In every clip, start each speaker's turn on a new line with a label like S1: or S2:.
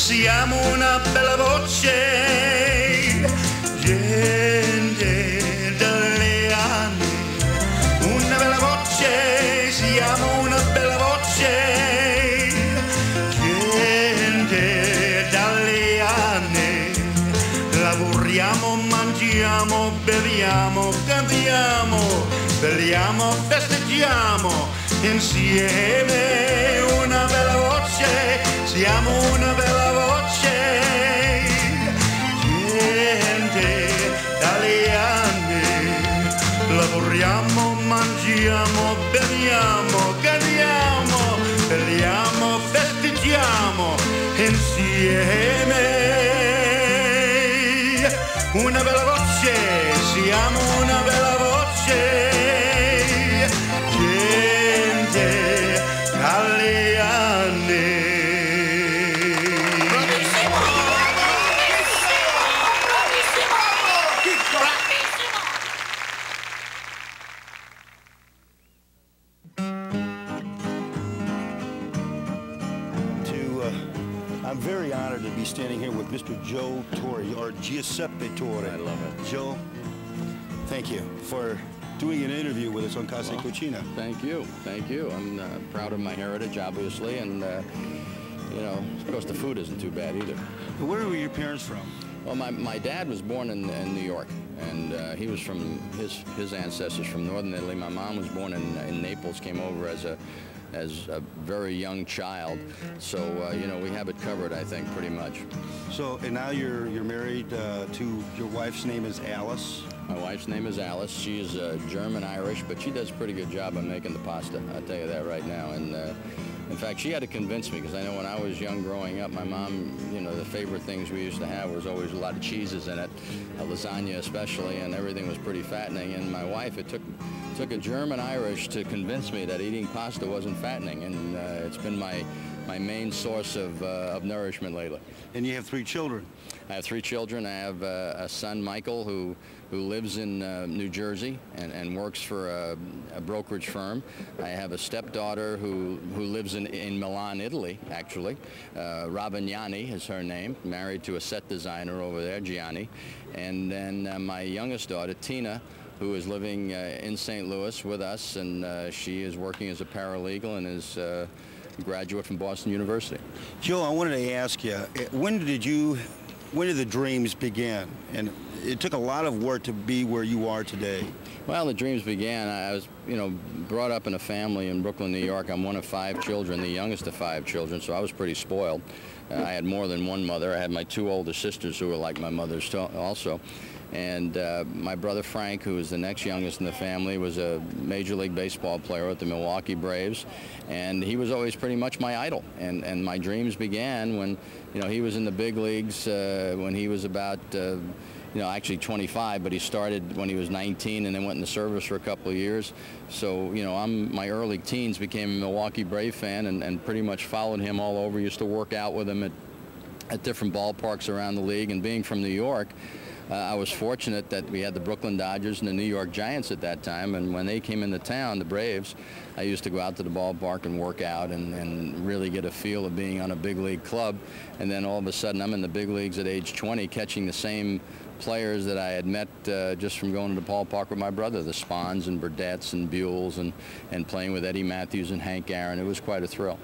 S1: siamo una bella voce, gente dalle anni, una bella voce, siamo una bella voce, gente dalle anni, lavoriamo, mangiamo, beviamo, cantiamo, belliamo, festeggiamo insieme, una bella voce, siamo una bella voce, gente dalle anni, lavoriamo, mangiamo, beviamo, cantiamo, belliamo, festeggiamo insieme, una bella voce, siamo una bella voce.
S2: I'm very honored to be standing here with Mr. Joe Torre, or Giuseppe Torre.
S3: I love it.
S2: Joe, thank you for doing an interview with us on Casa Cucina.
S3: Thank you. Thank you. I'm proud of my heritage, obviously, and, you know, of course, the food isn't too bad either.
S2: Where were your parents from?
S3: Well, my dad was born in New York, and he was from, his ancestors from northern Italy. My mom was born in Naples, came over as a very young child. So, you know, we have it covered, I think, pretty much.
S2: So, and now you're married to, your wife's name is Alice?
S3: My wife's name is Alice. She is German-Irish, but she does a pretty good job of making the pasta, I'll tell you that right now. And in fact, she had to convince me, because I know when I was young growing up, my mom, you know, the favorite things we used to have was always a lot of cheeses in it, lasagna especially, and everything was pretty fattening. And my wife, it took a German-Irish to convince me that eating pasta wasn't fattening, and it's been my main source of nourishment lately.
S2: And you have 3 children?
S3: I have 3 children. I have a son, Michael, who lives in New Jersey and works for a brokerage firm. I have a stepdaughter who lives in Milan, Italy, actually. Ravignani is her name, married to a set designer over there, Gianni. And then my youngest daughter, Tina, who is living in St. Louis with us, and she is working as a paralegal and is a graduate from Boston University.
S2: Joe, I wanted to ask you, when did the dreams begin? And it took a lot of work to be where you are today.
S3: Well, the dreams began. I was, you know, brought up in a family in Brooklyn, New York. I'm one of 5 children, the youngest of 5 children, so I was pretty spoiled. I had more than one mother. I had my 2 older sisters who were like my mothers also. And my brother Frank, who was the next youngest in the family, was a Major League Baseball player at the Milwaukee Braves, and he was always pretty much my idol. And my dreams began when, you know, he was in the big leagues when he was about, you know, actually 25, but he started when he was 19 and then went in the service for a couple of years. So, you know, my early teens became a Milwaukee Brave fan and pretty much followed him all over. Used to work out with him at different ballparks around the league, and being from New York, I was fortunate that we had the Brooklyn Dodgers and the New York Giants at that time, and when they came into town, the Braves, I used to go out to the ballpark and work out and really get a feel of being on a big league club. And then all of a sudden, I'm in the big leagues at age 20, catching the same players that I had met just from going to the ballpark with my brother, the Spahns and Burdett's and Buells, and playing with Eddie Matthews and Hank Aaron. It was quite a thrill.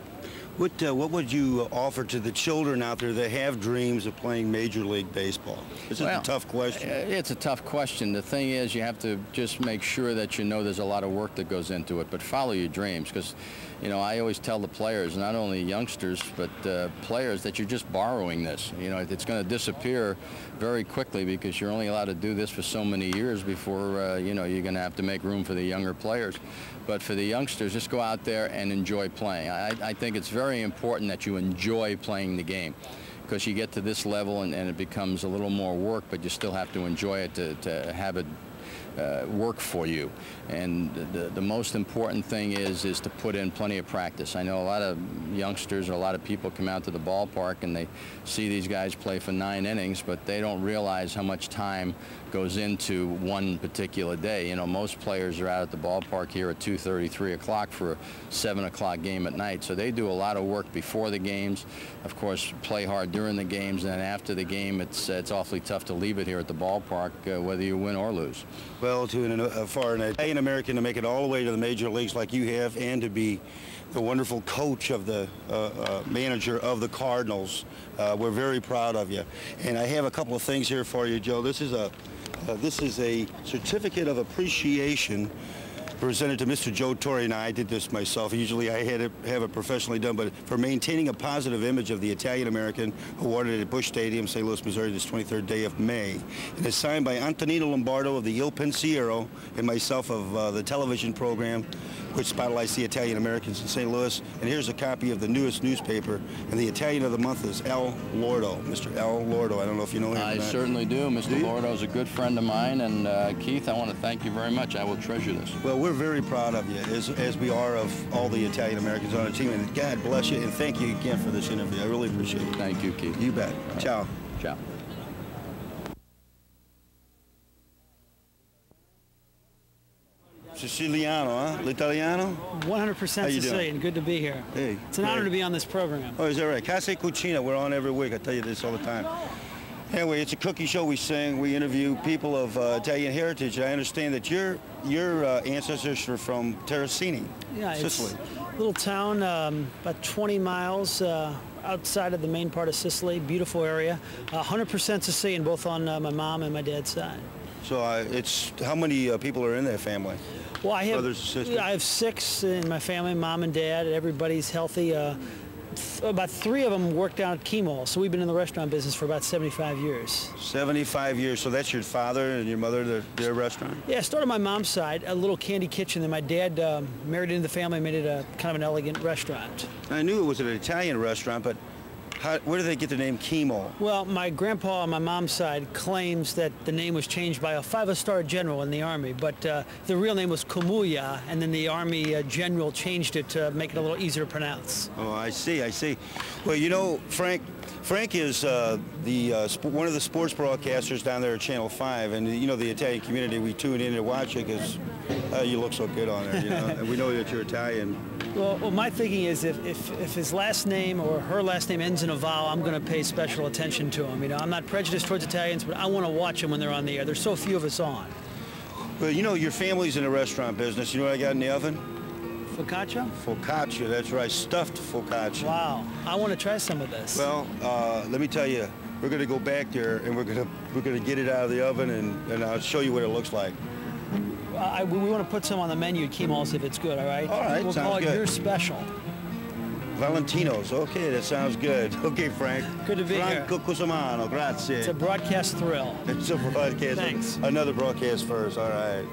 S2: What would you offer to the children out there that have dreams of playing Major League Baseball? This is a tough question.
S3: It's a tough question. The thing is, you have to just make sure that you know there's a lot of work that goes into it, but follow your dreams, because, you know, I always tell the players, not only youngsters, but players, that you're just borrowing this. You know, it's going to disappear very quickly because you're only allowed to do this for so many years before, you know, you're going to have to make room for the younger players. But for the youngsters, just go out there and enjoy playing. I think it's very important that you enjoy playing the game, because you get to this level and it becomes a little more work, but you still have to enjoy it to have it work for you. And the most important thing is to put in plenty of practice. I know a lot of youngsters or a lot of people come out to the ballpark and they see these guys play for 9 innings, but they don't realize how much time goes into one particular day. You know, most players are out at the ballpark here at 2:30, 3 o'clock for a 7 o'clock game at night. So they do a lot of work before the games, of course, play hard during the games, and then after the game, it's awfully tough to leave it here at the ballpark, whether you win or lose.
S2: Well, for an Italian American to make it all the way to the major leagues like you have, and to be the wonderful coach of the manager of the Cardinals, we're very proud of you. And I have a couple of things here for you, Joe. This is a certificate of appreciation presented to Mr. Joe TORRE. Now, I did this myself. Usually I had to have it professionally done, but for maintaining a positive image of the Italian American, awarded at Busch Stadium, St. Louis, Missouri, this 23rd day of May. And it's signed by Antonino Lombardo of the Il Pensiero and myself of the television program, which spotlights the Italian Americans in St. Louis. And here's a copy of the newest newspaper, and the Italian of the month is L. Lordo, Mr. L. Lordo. I don't know if you know him.
S3: I certainly do. Mr. Lordo is a good friend of mine, and Keith, I want to thank you very much. I will treasure this.
S2: Well, we're very proud of you, as we are of all the Italian Americans on the team, and God bless you, and thank you again for this interview. I really appreciate it.
S3: Thank you, Keith.
S2: You bet. Right. Ciao.
S3: Ciao.
S2: Siciliano, huh? L'Italiano?
S4: 100% Sicilian. Good to be here.
S2: Hey.
S4: It's an honor to be on this program.
S2: Oh, is that right? Casa Cucina, we're on every week. I tell you this all the time. Anyway, it's a cookie show. We sing, we interview people of Italian heritage. I understand that your ancestors are from Terracini, Sicily.
S4: It's a little town about 20 miles outside of the main part of Sicily. Beautiful area. 100% Sicilian, both on my mom and my dad's side.
S2: So it's how many people are in that family?
S4: Well, I
S2: brothers and sisters?
S4: I have 6 in my family, mom and dad. Everybody's healthy. About 3 of them work down at KMOX, so we've been in the restaurant business for about 75 years.
S2: 75 years. So that's your father and your mother, their restaurant?
S4: Yeah, I started on my mom's side, a little candy kitchen. Then my dad married into the family and made it a kind of an elegant restaurant.
S2: I knew it was an Italian restaurant, but where did they get the name KMOX?
S4: Well, my grandpa on my mom's side claims that the name was changed by a 5-star general in the Army, but the real name was Comuglia, and then the Army general changed it to make it a little easier to pronounce.
S2: Oh, I see, I see. Well, you know, Frank is one of the sports broadcasters down there at Channel 5, and you know the Italian community, we tune in to watch it because you look so good on there, you know, and we know that you're Italian.
S4: Well, my thinking is if his last name or her last name ends in a vowel, I'm going to pay special attention to him. You know, I'm not prejudiced towards Italians, but I want to watch them when they're on the air. There's so few of us on.
S2: Well, you know, your family's in the restaurant business. You know what I got in the oven?
S4: Focaccia?
S2: Focaccia, that's right, stuffed focaccia.
S4: Wow, I want to try some of this.
S2: Well, let me tell you, we're going to go back there and we're going to get it out of the oven and I'll show you what it looks like.
S4: We want to put some on the menu at KMOX if it's good, all right?
S2: All right,
S4: we'll
S2: sounds
S4: call it
S2: good.
S4: your special.
S2: Valentino's, okay, that sounds good. Okay, Frank.
S4: Good to be here.
S2: Franco Cusimano, grazie.
S4: It's a broadcast thrill.
S2: It's a broadcast.
S4: Thanks.
S2: Another broadcast first, all right.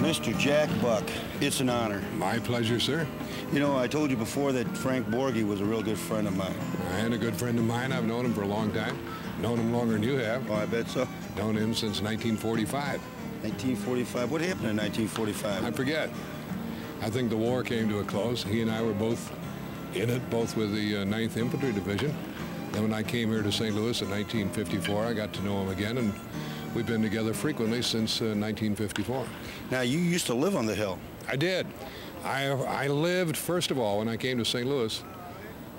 S2: Mr. Jack Buck, it's an honor.
S5: My pleasure, sir.
S2: You know, I told you before that Frank Borghi was a real good friend of mine.
S5: And a good friend of mine. I've known him for a long time. Known him longer than you have.
S2: Oh, I bet so.
S5: Known him since 1945.
S2: 1945? What happened in 1945?
S5: I forget. I think the war came to a close. He and I were both in it, both with the 9th Infantry Division. Then when I came here to St. Louis in 1954, I got to know him again, and we've been together frequently since 1954.
S2: Now, you used to live on the Hill.
S5: I did. I lived, first of all, when I came to St. Louis,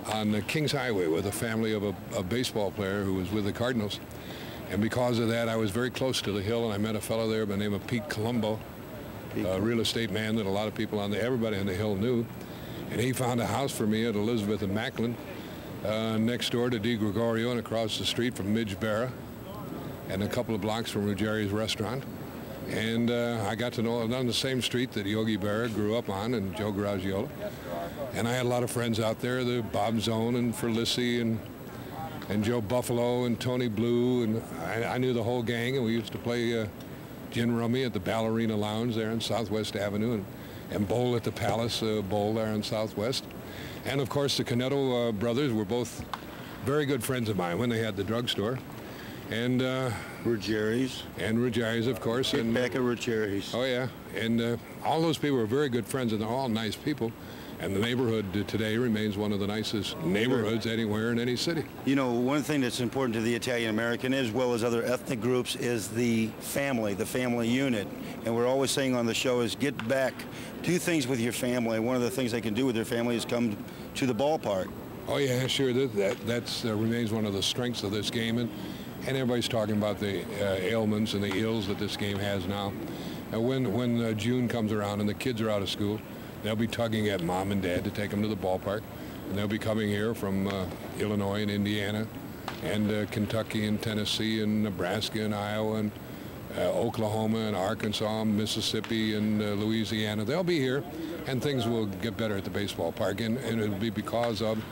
S5: on the Kings Highway with a family of a baseball player who was with the Cardinals. And because of that, I was very close to the Hill, and I met a fellow there by the name of Pete Colombo, a real estate man that a lot of people everybody on the Hill knew. And he found a house for me at Elizabeth and Macklin, next door to Di Gregorio and across the street from Midge Barra, and a couple of blocks from Ruggeri's restaurant. And I got to know on the same street that Yogi Berra grew up on, and Joe Garagiola. And I had a lot of friends out there, the Bob Zone and Ferlissi and Joe Buffalo and Tony Blue, and I knew the whole gang, and we used to play gin rummy at the Ballerina Lounge there on Southwest Avenue and bowl at the Palace Bowl there on Southwest. And of course the Canetto brothers were both very good friends of mine when they had the drugstore. And
S2: Ruggieri's.
S5: And Ruggieri's, of course.
S2: Get
S5: and
S2: back at Ruggieri's.
S5: Oh, yeah. And all those people are very good friends, and they're all nice people. And the neighborhood today remains one of the nicest neighborhoods anywhere in any city.
S2: You know, one thing that's important to the Italian-American as well as other ethnic groups is the family unit. And we're always saying on the show is get back, do things with your family. One of the things they can do with their family is come to the ballpark.
S5: Oh, yeah, sure. That remains one of the strengths of this game. And everybody's talking about the ailments and the ills that this game has now. And when June comes around and the kids are out of school, they'll be tugging at mom and dad to take them to the ballpark. And they'll be coming here from Illinois and Indiana and Kentucky and Tennessee and Nebraska and Iowa and Oklahoma and Arkansas, Mississippi and Louisiana. They'll be here, and things will get better at the baseball park. And it'll be because of,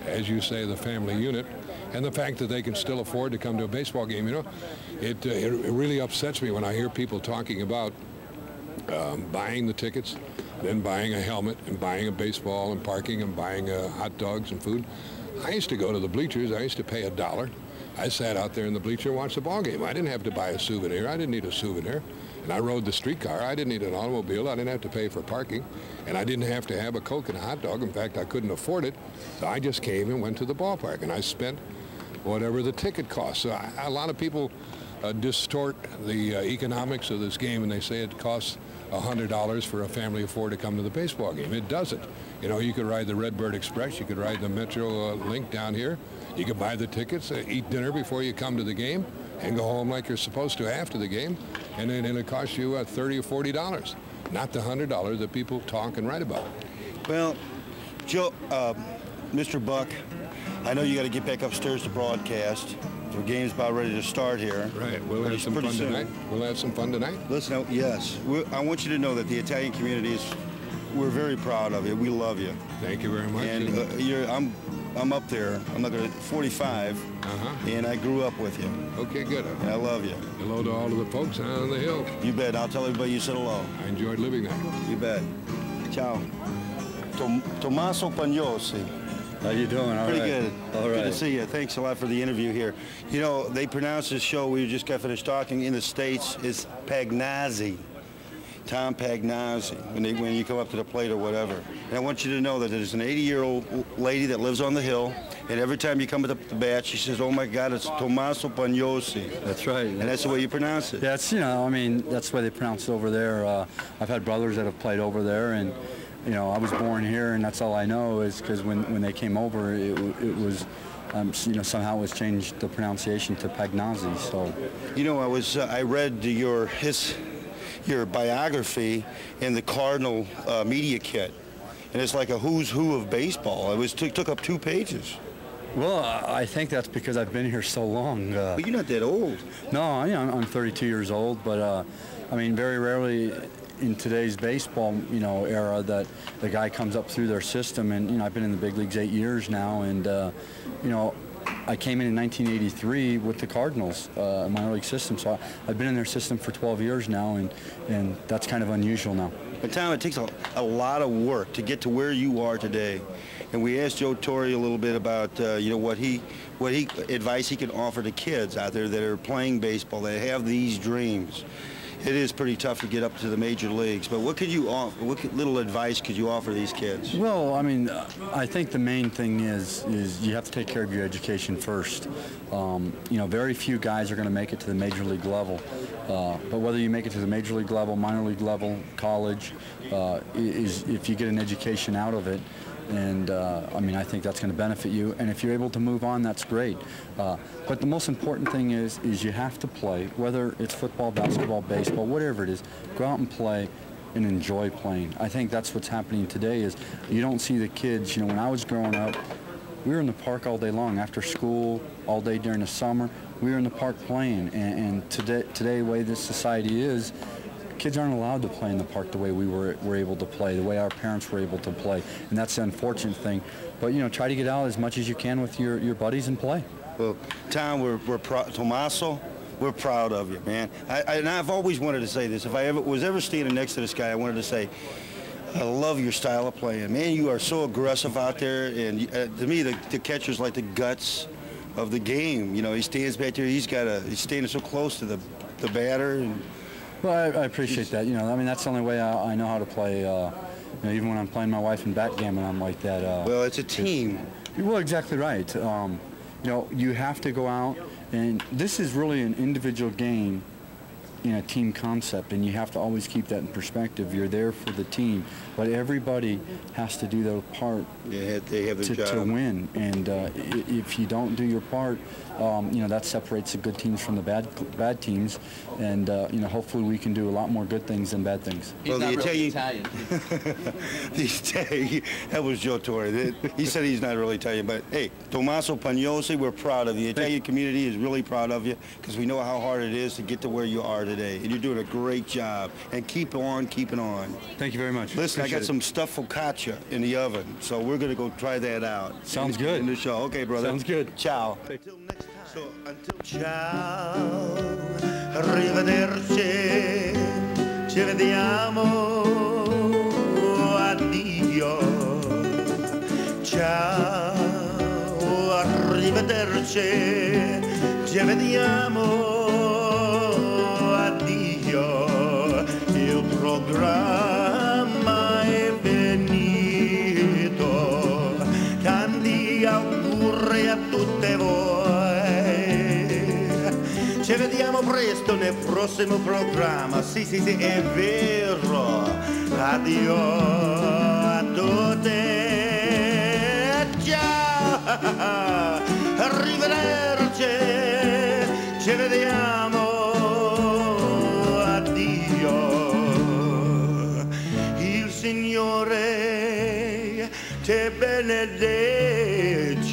S5: as you say, the family unit and the fact that they can still afford to come to a baseball game. You know, it really upsets me when I hear people talking about buying the tickets, then buying a helmet and buying a baseball and parking and buying hot dogs and food. I used to go to the bleachers. I used to pay $1. I sat out there in the bleacher and watched the ball game. I didn't have to buy a souvenir. I didn't need a souvenir. And I rode the streetcar. I didn't need an automobile. I didn't have to pay for parking. And I didn't have to have a Coke and a hot dog. In fact, I couldn't afford it. So I just came and went to the ballpark. And I spent whatever the ticket cost. So a lot of people distort the economics of this game, and they say it costs $100 for a family of 4 to come to the baseball game. It doesn't. You know, you could ride the Redbird Express, you could ride the Metro Link down here, you could buy the tickets, eat dinner before you come to the game, and go home like you're supposed to after the game, and then it'll cost you $30 or $40, not the $100 that people talk and write about.
S2: Well, Joe, Mr. Buck, I know you got to get back upstairs to broadcast. The game's about ready to start here.
S5: Right. We'll have some fun tonight. We'll have some fun tonight.
S2: Listen, yes. I want you to know that the Italian community is, we're very proud of you. We love you.
S5: Thank you very much.
S2: And I'm up there. I'm not going to 45, and I grew up with you.
S5: Okay, good.
S2: And I love you.
S5: Hello to all of the folks on the hill.
S2: You bet. I'll tell everybody you said hello.
S5: I enjoyed living there.
S2: You bet. Ciao. Tommaso Pagnozzi.
S6: How you doing? All
S2: Pretty
S6: right.
S2: good.
S6: All right.
S2: Good to see you. Thanks a lot for the interview here. You know, they pronounce this show, we just got finished talking, in the States, is PAGNOZZI. Tom Pagnozzi, when you come up to the plate or whatever. And I want you to know that there's an 80-year-old lady that lives on the hill, and every time you come to the bat, she says, "Oh my God, it's Tommaso Pagnozzi."
S6: That's right.
S2: And that's the way you pronounce it.
S6: That's, you know, I mean, that's the way they pronounce it over there. I've had brothers that have played over there, and you know, I was born here, and that's all I know is because when they came over, it was, you know, somehow it was changed the pronunciation to Pagnozzi. So,
S2: you know, I read your biography in the Cardinal media kit, and it's like a who's who of baseball. It took up 2 pages.
S6: Well, I think that's because I've been here so long.
S2: But you're not that old.
S6: No, you know, I'm 32 years old, but I mean, very rarely in today's baseball, you know, era that the guy comes up through their system. And you know, I've been in the big leagues 8 years now, and you know, I came in 1983 with the Cardinals, minor league system. So I've been in their system for 12 years now, and that's kind of unusual now.
S2: But Tom, it takes a lot of work to get to where you are today. And we asked Joe Torre a little bit about you know, what advice he can offer to kids out there that are playing baseball, that have these dreams. It is pretty tough to get up to the major leagues, but what could you offer? What little advice could you offer these kids?
S6: Well, I mean, I think the main thing is you have to take care of your education first. You know, very few guys are going to make it to the major league level, but whether you make it to the major league level, minor league level, college, is if you get an education out of it. And I mean, I think that's going to benefit you. And if you're able to move on, that's great. But the most important thing is you have to play, whether it's football, basketball, baseball, whatever it is. Go out and play and enjoy playing. I think that's what's happening today is you don't see the kids. You know, when I was growing up, we were in the park all day long after school, all day during the summer. We were in the park playing. And today, the way this society is, kids aren't allowed to play in the park the way we were able to play, the way our parents were able to play, and that's the unfortunate thing. But you know, try to get out as much as you can with your buddies and play.
S2: Well, Tom, Tommaso, we're proud of you, man. And I've always wanted to say this. If I was ever standing next to this guy, I wanted to say, I love your style of playing, man. You are so aggressive out there, and to me, the catcher's like the guts the game. You know, he stands back there. He's standing so close to the batter. And
S6: well, I appreciate that. You know, I mean, that's the only way I know how to play. You know, even when I'm playing my wife in backgammon, I'm like that.
S2: Well, it's a team.
S6: Well, exactly right. You know, you have to go out, and this is really an individual game in a team concept, and you have to always keep that in perspective. You're there for the team, but everybody has to do their part
S2: Yeah, they have their job
S6: to win. And if you don't do your part, you know, that separates the good teams from the bad teams. And you know, hopefully we can do a lot more good things than bad things.
S3: He's not really Italian.
S2: That was Joe Torre. He said he's not really Italian, but hey, Tommaso PAGNOZZI, we're proud of you. The Italian community is really proud of you because we know how hard it is to get to where you are today, and you're doing a great job. And keep on keeping on.
S6: Thank you very much.
S2: Listen, I got some stuffed focaccia in the oven, so we're going to go try that out.
S6: Sounds good.
S2: In the show. Okay, brother.
S6: Sounds good.
S2: Ciao.
S1: Until next time. So, until ciao, arrivederci, ci vediamo, addio. Ciao, arrivederci, ci vediamo, addio. Il programma è finito, tanti auguri a tutte voi. Ci vediamo presto nel prossimo programma, sì, è vero. Addio a tutti. Ciao, arrivederci, ci vediamo. Il Signore te benedice.